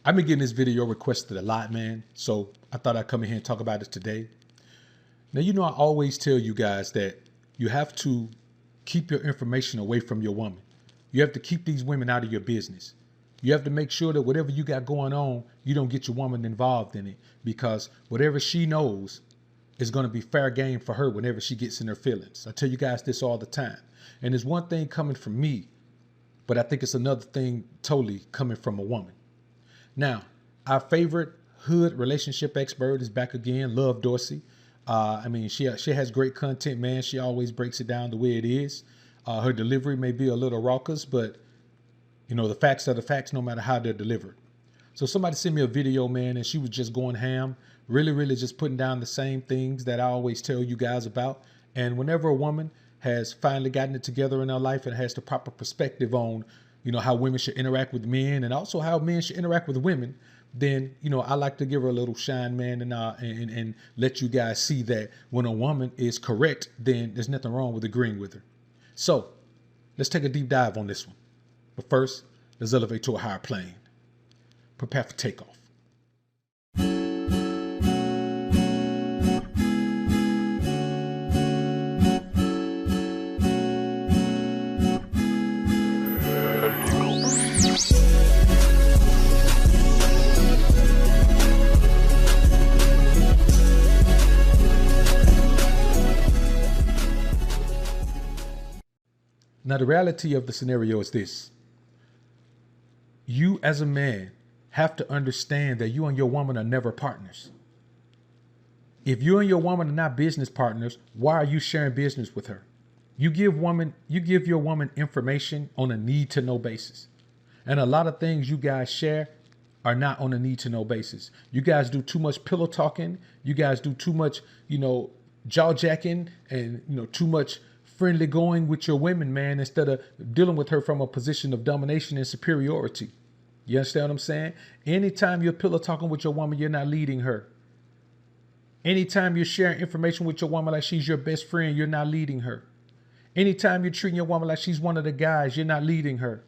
I've been getting this video requested a lot, man. So I thought I'd come in here and talk about it today. Now, you know, I always tell you guys that you have to keep your information away from your woman. You have to keep these women out of your business. You have to make sure that whatever you got going on, you don't get your woman involved in it, because whatever she knows is going to be fair game for her whenever she gets in her feelings. I tell you guys this all the time. And there's one thing coming from me, but I think it's another thing totally coming from a woman. Now, our favorite hood relationship expert is back again, Love Dorsey. I mean, she has great content, man. She always breaks it down the way it is. Her delivery may be a little raucous, but you know, the facts are the facts no matter how they're delivered. So somebody sent me a video, man, and she was just going ham, really just putting down the same things that I always tell you guys about. And whenever a woman has finally gotten it together in her life and has the proper perspective on, you know, how women should interact with men and also how men should interact with women, then, you know, I like to give her a little shine, man, and let you guys see that when a woman is correct, then there's nothing wrong with agreeing with her. So let's take a deep dive on this one. But first, let's elevate to a higher plane. Prepare for takeoff. Now, the reality of the scenario is this. You as a man have to understand that you and your woman are never partners. If you and your woman are not business partners, why are you sharing business with her? You give your woman information on a need to know basis. And a lot of things you guys share are not on a need to know basis. You guys do too much pillow talking. You guys do too much, you know, jaw jacking and, you know, too much friendly going with your women, man, instead of dealing with her from a position of domination and superiority. You understand what I'm saying? Anytime you're pillow talking with your woman, you're not leading her. Anytime you're sharing information with your woman like she's your best friend, you're not leading her. Anytime you're treating your woman like she's one of the guys, you're not leading her.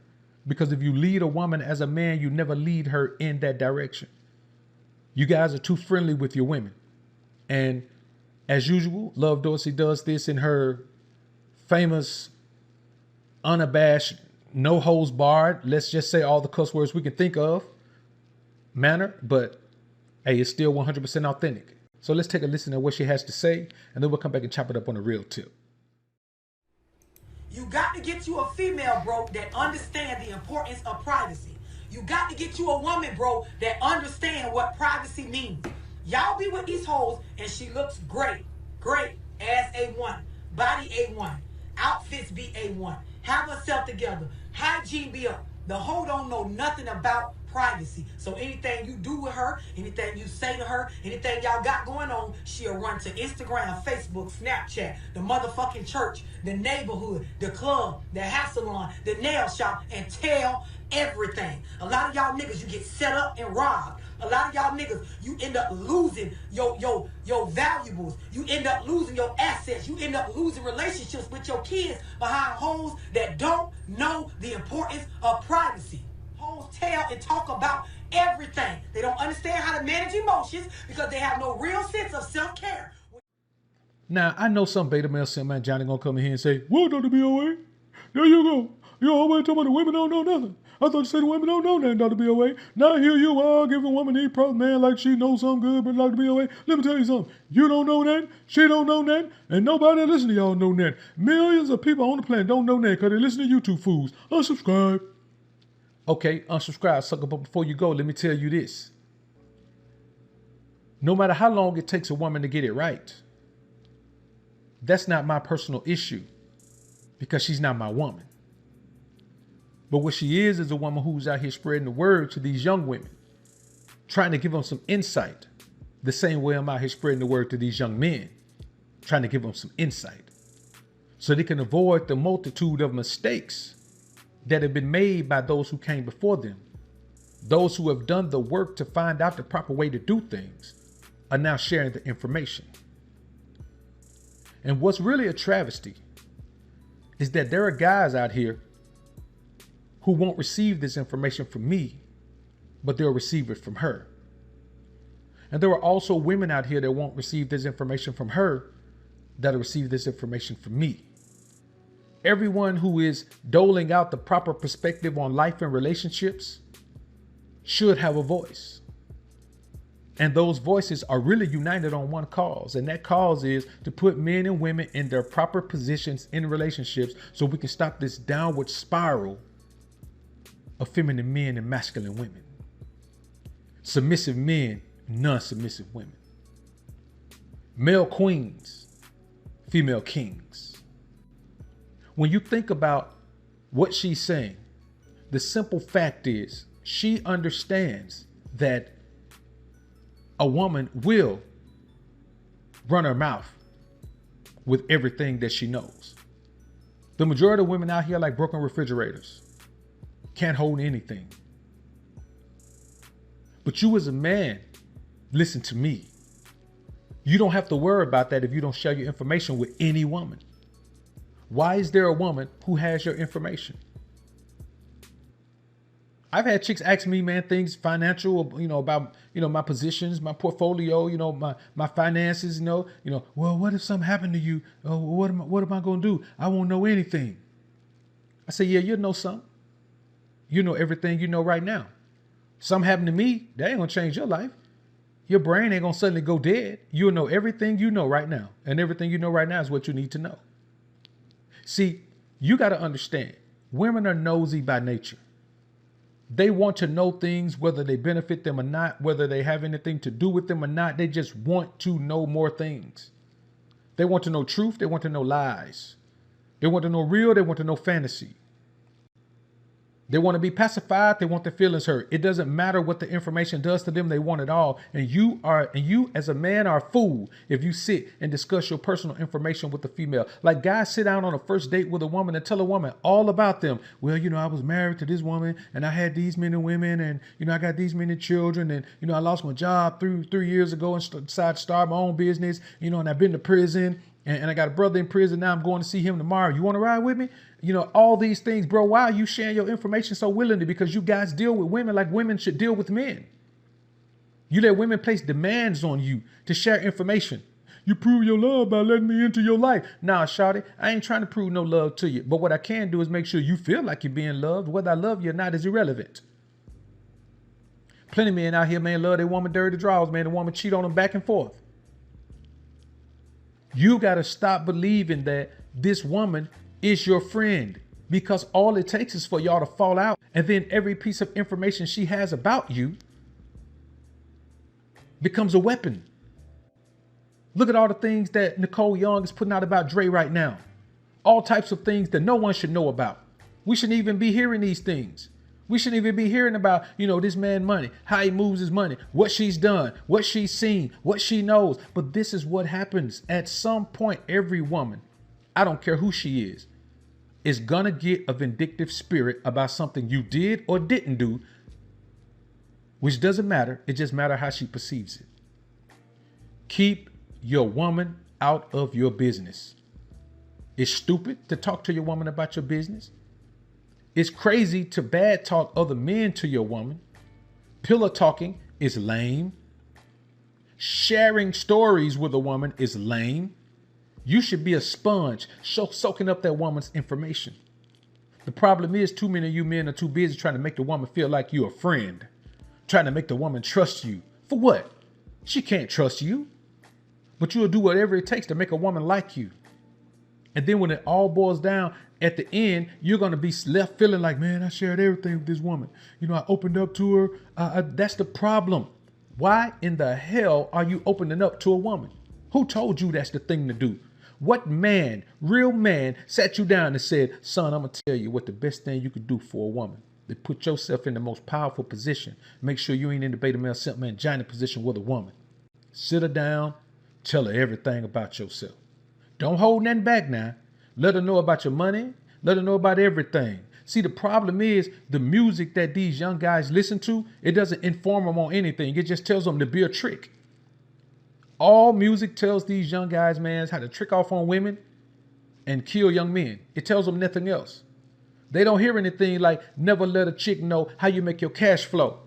Because if you lead a woman as a man, you never lead her in that direction. You guys are too friendly with your women. And as usual, Love Dorsey does this in her famous, unabashed, no holds barred, let's just say all the cuss words we can think of manner, but hey, it's still 100% authentic. So let's take a listen to what she has to say, and then we'll come back and chop it up on a real tip. You got to get you a female, bro, that understands the importance of privacy. You got to get you a woman, bro, that understands what privacy means. Y'all be with these hoes, and she looks great. Great. Ass A1. Body A1. Outfits be A1. Have herself together. Hygiene be up. The hoe don't know nothing about privacy. So anything you do with her, anything you say to her, anything y'all got going on, she'll run to Instagram, Facebook, Snapchat, the motherfucking church, the neighborhood, the club, the hair salon, the nail shop, and tell everything. A lot of y'all niggas, you get set up and robbed. A lot of y'all niggas, you end up losing your valuables. You end up losing your assets. You end up losing relationships with your kids behind hoes that don't know the importance of privacy. Hoes tell and talk about everything. They don't understand how to manage emotions because they have no real sense of self-care. Now, I know some beta male simp man Johnny gonna come in here and say, "Well, Dr. BOA, there you go. You always talking about the women don't know nothing. I thought you said the women don't know nothing, Dr. BOA. Now here you are giving a woman these problems, man, like she knows something good, but Dr. BOA, let me tell you something. You don't know that, she don't know that, and nobody that listen to y'all know that. Millions of people on the planet don't know that because they listen to YouTube fools. Unsubscribe." Okay, unsubscribe, sucker, but before you go, let me tell you this. No matter how long it takes a woman to get it right, that's not my personal issue because she's not my woman. But what she is a woman who's out here spreading the word to these young women, trying to give them some insight, the same way I'm out here spreading the word to these young men, trying to give them some insight so they can avoid the multitude of mistakes that have been made by those who came before them. Those who have done the work to find out the proper way to do things are now sharing the information. And what's really a travesty is that there are guys out here who won't receive this information from me but they'll receive it from her. And there are also women out here that won't receive this information from her, that'll receive this information from me. Everyone who is doling out the proper perspective on life and relationships should have a voice. And those voices are really united on one cause. And that cause is to put men and women in their proper positions in relationships so we can stop this downward spiral of feminine men and masculine women. Submissive men, non-submissive women. Male queens, female kings. When you think about what she's saying, the simple fact is she understands that a woman will run her mouth with everything that she knows. The majority of women out here are like broken refrigerators. Can't hold anything. But you as a man, listen to me. You don't have to worry about that if you don't share your information with any woman. Why is there a woman who has your information? I've had chicks ask me, man, things financial, about, my positions, my portfolio, my finances, well, what if something happened to you? Oh, what am I going to do? I won't know anything. I say, yeah, you'll know something. You know everything you know right now. Something happened to me, that ain't going to change your life. Your brain ain't going to suddenly go dead. You'll know everything you know right now. And everything you know right now is what you need to know. See, you got to understand, women are nosy by nature. They want to know things, whether they benefit them or not, whether they have anything to do with them or not. They just want to know more things. They want to know truth. They want to know lies. They want to know real. They want to know fantasy. They want to be pacified. They want their feelings hurt. It doesn't matter what the information does to them. They want it all. And you as a man are a fool if you sit and discuss your personal information with a female. Like guys sit down on a first date with a woman and tell a woman all about them. Well, I was married to this woman and I had these many women and, I got these many children and, I lost my job 3 years ago and decided to start my own business, and I've been to prison. And I got a brother in prison. Now I'm going to see him tomorrow. You want to ride with me? All these things, bro. Why are you sharing your information so willingly? Because you guys deal with women like women should deal with men. You let women place demands on you to share information. You prove your love by letting me into your life. Nah, shawty, I ain't trying to prove no love to you. But what I can do is make sure you feel like you're being loved. Whether I love you or not is irrelevant. Plenty of men out here, man, love their woman dirty draws, man. The woman cheat on them back and forth. You got to stop believing that this woman is your friend, because all it takes is for y'all to fall out. And then every piece of information she has about you becomes a weapon. Look at all the things that Nicole Young is putting out about Dre right now. All types of things that no one should know about. We shouldn't even be hearing these things. We shouldn't even be hearing about, this man money, how he moves his money, what she's done, what she's seen, what she knows. But this is what happens. At some point, every woman, I don't care who she is going to get a vindictive spirit about something you did or didn't do, which doesn't matter. It just matters how she perceives it. Keep your woman out of your business. It's stupid to talk to your woman about your business. It's crazy to bad talk other men to your woman. Pillow talking is lame. Sharing stories with a woman is lame. You should be a sponge, soaking up that woman's information. The problem is too many of you men are too busy trying to make the woman feel like you're a friend, trying to make the woman trust you. For what? She can't trust you, but you'll do whatever it takes to make a woman like you. And then when it all boils down, at the end, you're going to be left feeling like, man, I shared everything with this woman. I opened up to her. That's the problem. Why in the hell are you opening up to a woman? Who told you that's the thing to do? What man, real man, sat you down and said, son, I'm going to tell you what the best thing you could do for a woman. To put yourself in the most powerful position. Make sure you ain't in the beta male, simp man, giant position with a woman. Sit her down. Tell her everything about yourself. Don't hold nothing back now. Let her know about your money. Let her know about everything. See, the problem is the music that these young guys listen to, it doesn't inform them on anything. It just tells them to be a trick. All music tells these young guys, man, how to trick off on women and kill young men. It tells them nothing else. They don't hear anything like never let a chick know how you make your cash flow.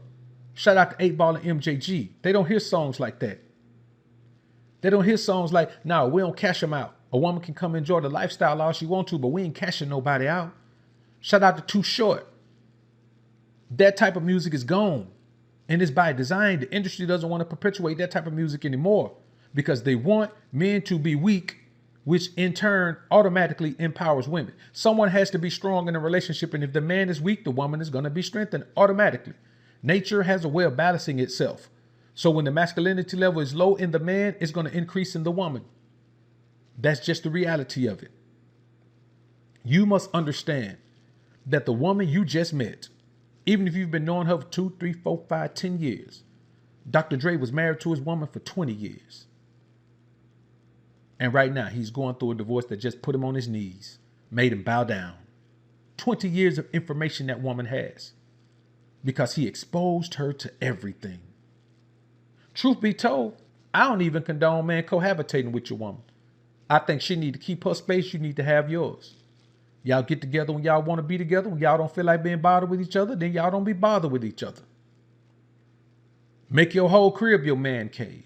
Shout out to 8 Ball and MJG. They don't hear songs like that. They don't hear songs like, nah, we don't cash them out. A woman can come enjoy the lifestyle all she want to, but we ain't cashing nobody out. Shout out to Too Short. That type of music is gone. And it's by design. The industry doesn't want to perpetuate that type of music anymore because they want men to be weak, which in turn automatically empowers women. Someone has to be strong in a relationship, and if the man is weak, the woman is going to be strengthened automatically. Nature has a way of balancing itself. So when the masculinity level is low in the man, it's going to increase in the woman. That's just the reality of it. You must understand that the woman you just met, even if you've been knowing her for 2, 3, 4, 5, 10 years, Dr. Dre was married to his woman for 20 years. And right now he's going through a divorce that just put him on his knees, made him bow down. 20 years of information that woman has because he exposed her to everything. Truth be told, I don't even condone man cohabitating with your woman. I think she need to keep her space. You need to have yours. Y'all get together when y'all want to be together. When y'all don't feel like being bothered with each other, then y'all don't be bothered with each other. Make your whole crib your man cave.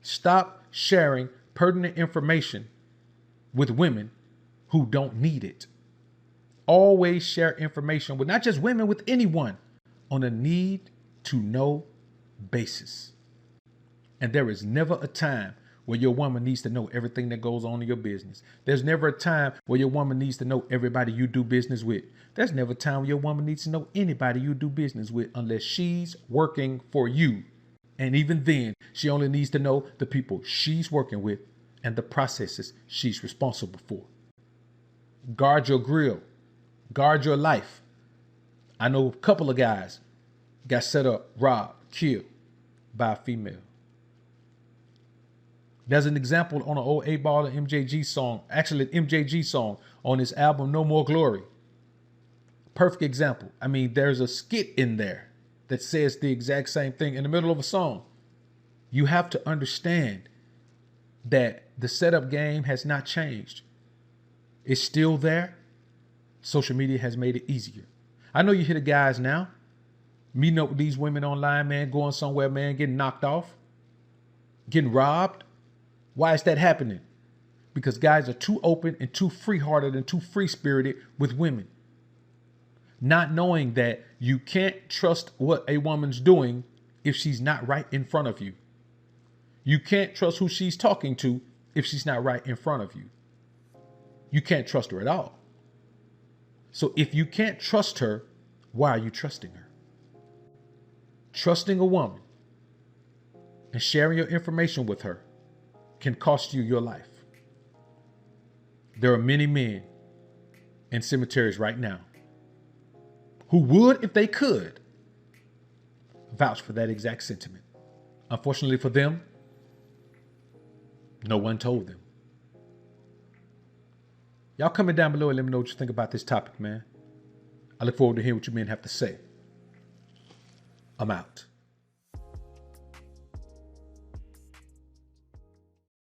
Stop sharing pertinent information with women who don't need it. Always share information with not just women, with anyone on a need to know basis. And there is never a time where your woman needs to know everything that goes on in your business. There's never a time where your woman needs to know everybody you do business with. There's never a time where your woman needs to know anybody you do business with unless she's working for you. And even then, she only needs to know the people she's working with and the processes she's responsible for. Guard your grill. Guard your life. I know a couple of guys got set up, robbed, killed by a female. There's an example on an old 8 Ball and MJG song, actually an MJG song on his album No More Glory. Perfect example. I mean, there's a skit in there that says the exact same thing in the middle of a song. You have to understand that the setup game has not changed. It's still there. Social media has made it easier. I know you hear the guys now meeting up with these women online, man, going somewhere, man, getting knocked off, getting robbed. Why is that happening? Because guys are too open and too free-hearted and too free-spirited with women. Not knowing that you can't trust what a woman's doing if she's not right in front of you. You can't trust who she's talking to if she's not right in front of you. You can't trust her at all. So if you can't trust her, why are you trusting her? Trusting a woman and sharing your information with her can cost you your life. There are many men in cemeteries right now who would, if they could, vouch for that exact sentiment. Unfortunately for them, no one told them. Y'all comment down below and let me know what you think about this topic, man. I look forward to hearing what you men have to say. I'm out.